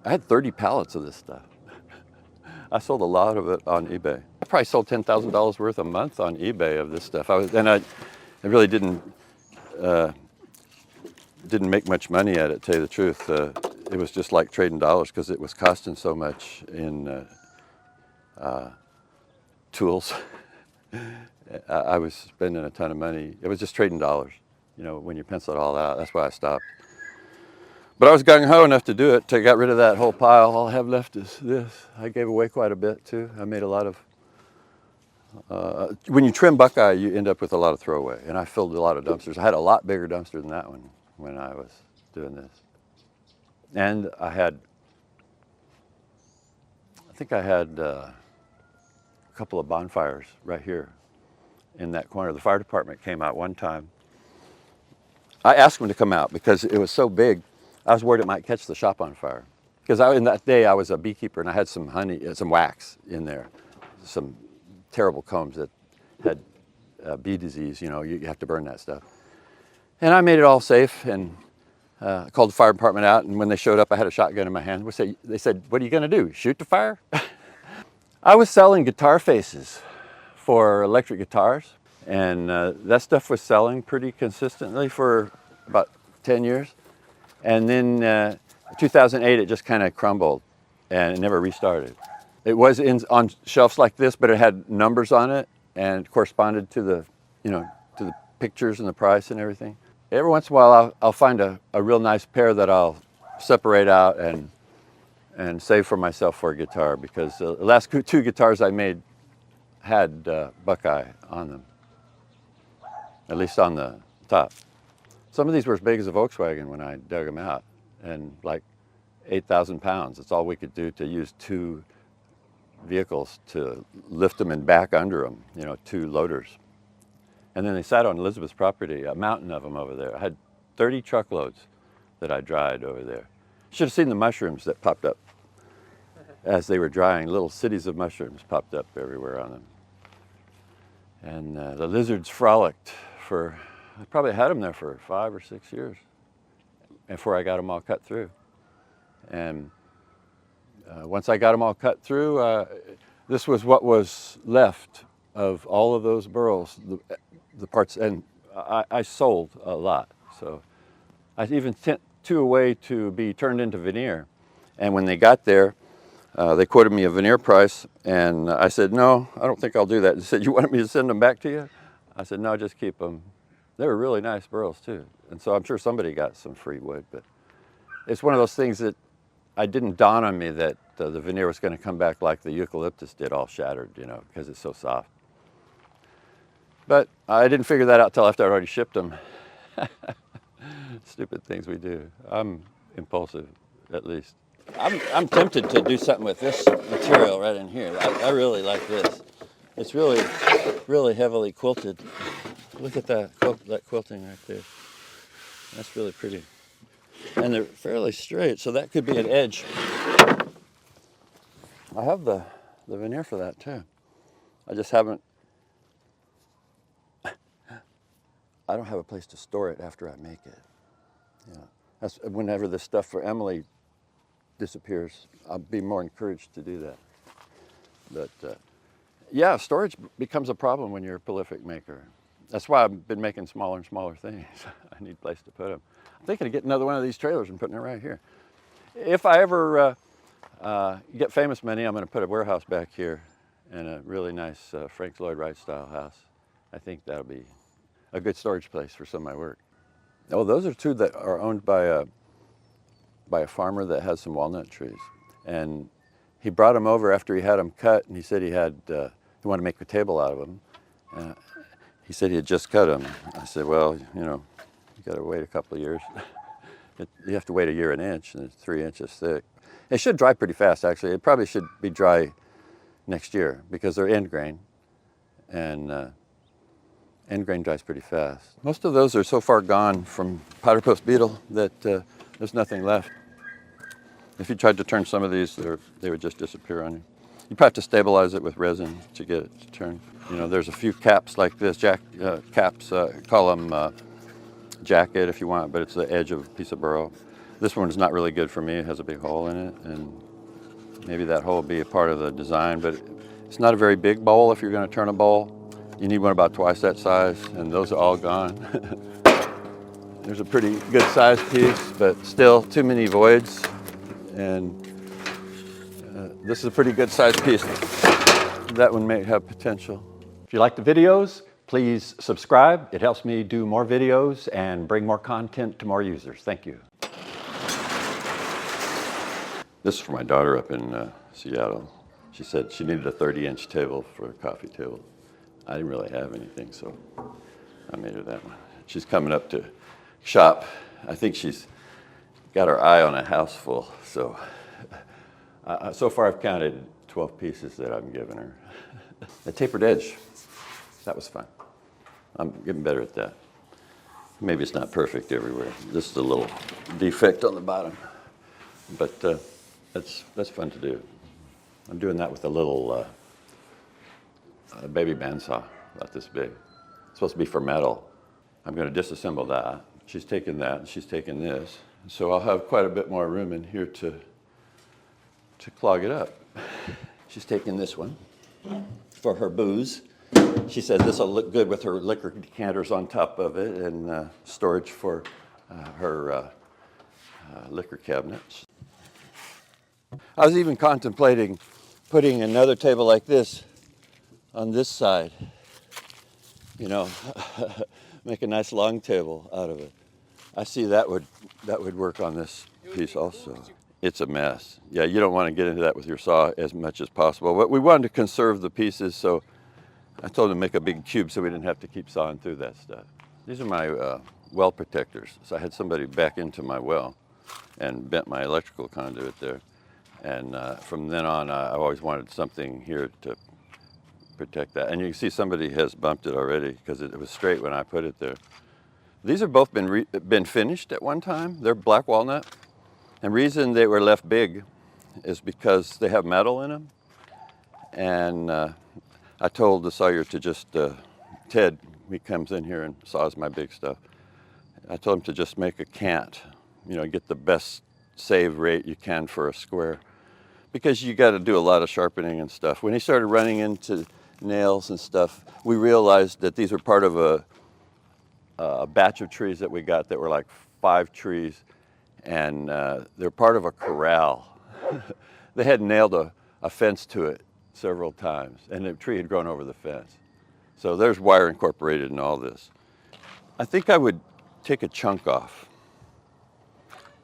I had 30 pallets of this stuff. I sold a lot of it on eBay. I probably sold $10,000 worth a month on eBay of this stuff. I really didn't make much money at it, to tell you the truth. It was just like trading dollars because it was costing so much in tools. I was spending a ton of money. It was just trading dollars, you know, when you pencil it all out. That's why I stopped. But I was gung-ho enough to do it, to get rid of that whole pile. All I have left is this. I gave away quite a bit too. I made a lot of, when you trim buckeye, you end up with a lot of throwaway. And I filled a lot of dumpsters. I had a lot bigger dumpster than that one when I was doing this. And I think I had a couple of bonfires right here in that corner. The fire department came out one time. I asked them to come out because it was so big. I was worried it might catch the shop on fire. Because in that day I was a beekeeper and I had some honey, some wax in there, some terrible combs that had bee disease. You know, you have to burn that stuff. And I made it all safe and called the fire department out. And when they showed up, I had a shotgun in my hand. They said, "What are you going to do? Shoot the fire?" I was selling guitar faces for electric guitars, and that stuff was selling pretty consistently for about 10 years. And then 2008, it just kind of crumbled and it never restarted. It was on shelves like this, but it had numbers on it and corresponded to the, you know, to the pictures and the price and everything. Every once in a while, I'll find a real nice pair that I'll separate out and save for myself for a guitar, because the last two guitars I made had buckeye on them, at least on the top. Some of these were as big as a Volkswagen when I dug them out, and like 8,000 pounds. That's all we could do to use two vehicles to lift them and back under them, you know, two loaders. And then they sat on Elizabeth's property, a mountain of them over there. I had 30 truckloads that I dried over there. Should have seen the mushrooms that popped up as they were drying. Little cities of mushrooms popped up everywhere on them. And the lizards frolicked for, I probably had them there for 5 or 6 years before I got them all cut through. And once I got them all cut through, this was what was left of all of those burls, the parts, and I sold a lot. So I even sent 2 away to be turned into veneer. And when they got there, they quoted me a veneer price, and I said, "No, I don't think I'll do that." They said, "You wanted me to send them back to you?" I said, "No, just keep them." They were really nice burls too. And so I'm sure somebody got some free wood, but it's one of those things that it didn't dawn on me that the veneer was going to come back like the eucalyptus did, all shattered, you know, because it's so soft. But I didn't figure that out till after I'd already shipped them. Stupid things we do. I'm impulsive, at least. I'm tempted to do something with this material right in here. I really like this. It's really, really heavily quilted. Look at that quilting right there. That's really pretty. And they're fairly straight, so that could be an edge. I have the veneer for that too. I just haven't, I don't have a place to store it after I make it. Yeah, that's whenever the stuff for Emily disappears, I'll be more encouraged to do that. But yeah, storage becomes a problem when you're a prolific maker. That's why I've been making smaller and smaller things. I need a place to put them. I'm thinking of getting another one of these trailers and putting it right here. If I ever get famous money, I'm going to put a warehouse back here in a really nice Frank Lloyd Wright style house. I think that'll be a good storage place for some of my work. Oh, those are 2 that are owned by a farmer that has some walnut trees. And he brought them over after he had them cut, and he said he wanted to make a table out of them. He said he had just cut them. I said, well, you know, you got to wait a couple of years. You have to wait 1 year an inch, and it's 3 inches thick. It should dry pretty fast, actually. It probably should be dry next year because they're end grain, and end grain dries pretty fast. Most of those are so far gone from powder post beetle that there's nothing left. If you tried to turn some of these, they would just disappear on you. You probably have to stabilize it with resin to get it to turn. You know, there's a few caps like this, caps, call them jacket if you want, but it's the edge of a piece of burl. This one's not really good for me. It has a big hole in it, and maybe that hole will be a part of the design, but it's not a very big bowl if you're going to turn a bowl. You need one about twice that size, and those are all gone. There's a pretty good sized piece, but still too many voids, and this is a pretty good sized piece. That one may have potential. If you like the videos, please subscribe. It helps me do more videos and bring more content to more users. Thank you. This is for my daughter up in Seattle. She said she needed a 30-inch table for a coffee table. I didn't really have anything, so I made her that one. She's coming up to shop. I think she's got her eye on a house full. So, so far I've counted 12 pieces that I'm giving her. The tapered edge, that was fun. I'm getting better at that. Maybe it's not perfect everywhere. This is a little defect on the bottom, but that's fun to do. I'm doing that with a little baby bandsaw, about this big. It's supposed to be for metal. I'm going to disassemble that. She's taken that, and she's taken this. So I'll have quite a bit more room in here to clog it up. She's taking this one for her booze. She said this will look good with her liquor decanters on top of it, and storage for her liquor cabinets. I was even contemplating putting another table like this on this side, you know, make a nice long table out of it. I see that would work on this piece also. It's a mess. Yeah, you don't want to get into that with your saw as much as possible. But we wanted to conserve the pieces, so I told them to make a big cube so we didn't have to keep sawing through that stuff. These are my well protectors. So I had somebody back into my well and bent my electrical conduit there. And from then on, I always wanted something here to protect that. And you can see somebody has bumped it already because it was straight when I put it there. These have both been finished at one time. They're black walnut. And the reason they were left big is because they have metal in them. And I told the sawyer to just, Ted, he comes in here and saws my big stuff. I told him to just make a cant, you know, get the best save rate you can for a square, because you got to do a lot of sharpening and stuff. When he started running into nails and stuff, we realized that these were part of a batch of trees that we got that were like 5 trees, and they're part of a corral. They had nailed a fence to it several times, and the tree had grown over the fence. So there's wire incorporated in all this. I think I would take a chunk off,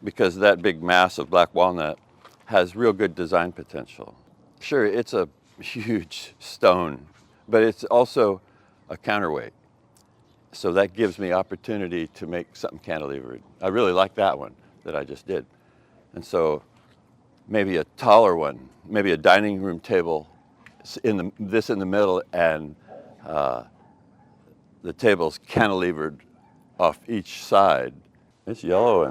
because that big mass of black walnut has real good design potential. Sure, it's a huge stone, but it's also a counterweight. So that gives me opportunity to make something cantilevered. I really like that one that I just did. And so maybe a taller one, maybe a dining room table, this in the middle, and the table's cantilevered off each side. It's yellow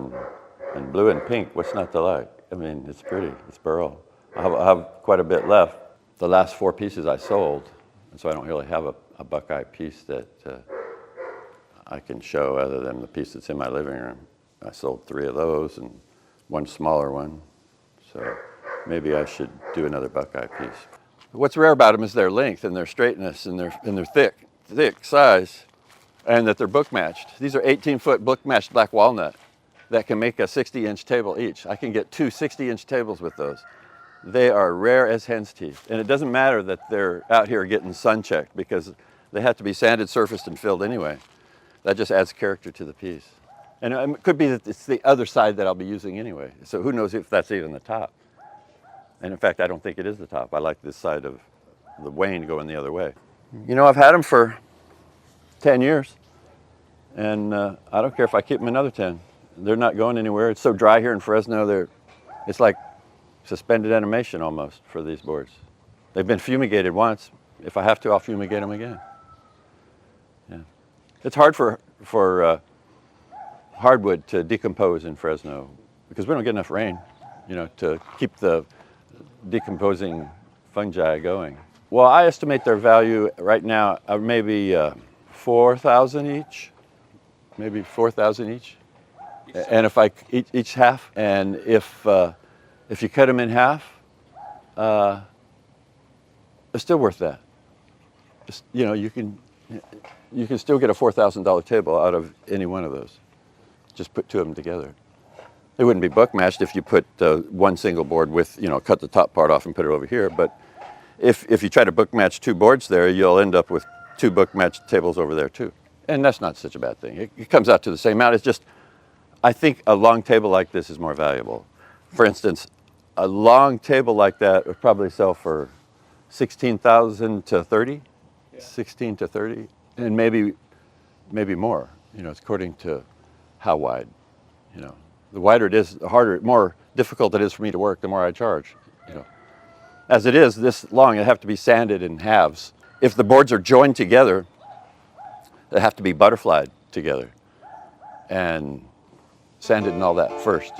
and blue and pink. What's not to like? I mean, it's pretty. It's burl. I have quite a bit left. The last 4 pieces I sold, and so I don't really have a buckeye piece that I can show other than the piece that's in my living room. I sold 3 of those and 1 smaller one. So maybe I should do another buckeye piece. What's rare about them is their length and their straightness and their thick size, and that they're book matched. These are 18-foot book matched black walnut that can make a 60-inch table each. I can get 2 60-inch tables with those. They are rare as hen's teeth. And it doesn't matter that they're out here getting sun checked, because they have to be sanded, surfaced, and filled anyway. That just adds character to the piece. And it could be that it's the other side that I'll be using anyway. So who knows if that's even the top. And in fact, I don't think it is the top. I like this side of the wane going the other way. You know, I've had them for 10 years. And I don't care if I keep them another 10. They're not going anywhere. It's so dry here in Fresno. It's like suspended animation almost for these boards. They've been fumigated once. If I have to, I'll fumigate them again. Yeah. It's hard for hardwood to decompose in Fresno because we don't get enough rain, you know, to keep the decomposing fungi going. Well, I estimate their value right now maybe $4,000 each. Maybe $4,000 each. You And if each half, and if you cut them in half, it's still worth that. Just, you know, you can still get a $4,000 table out of any one of those. Just put two of them together. It wouldn't be book matched if you put one single board with, you know, cut the top part off and put it over here. But if you try to book match two boards there, you'll end up with two book matched tables over there too. And that's not such a bad thing. It comes out to the same amount. It's just, I think a long table like this is more valuable. For instance, a long table like that would probably sell for 16,000 to 30, yeah. 16 to 30, and maybe more. You know, it's according to how wide. You know, the wider it is, the harder, more difficult it is for me to work, the more I charge. You know, as it is this long, it have to be sanded in halves. If the boards are joined together, they have to be butterflied together and sanded and all that first.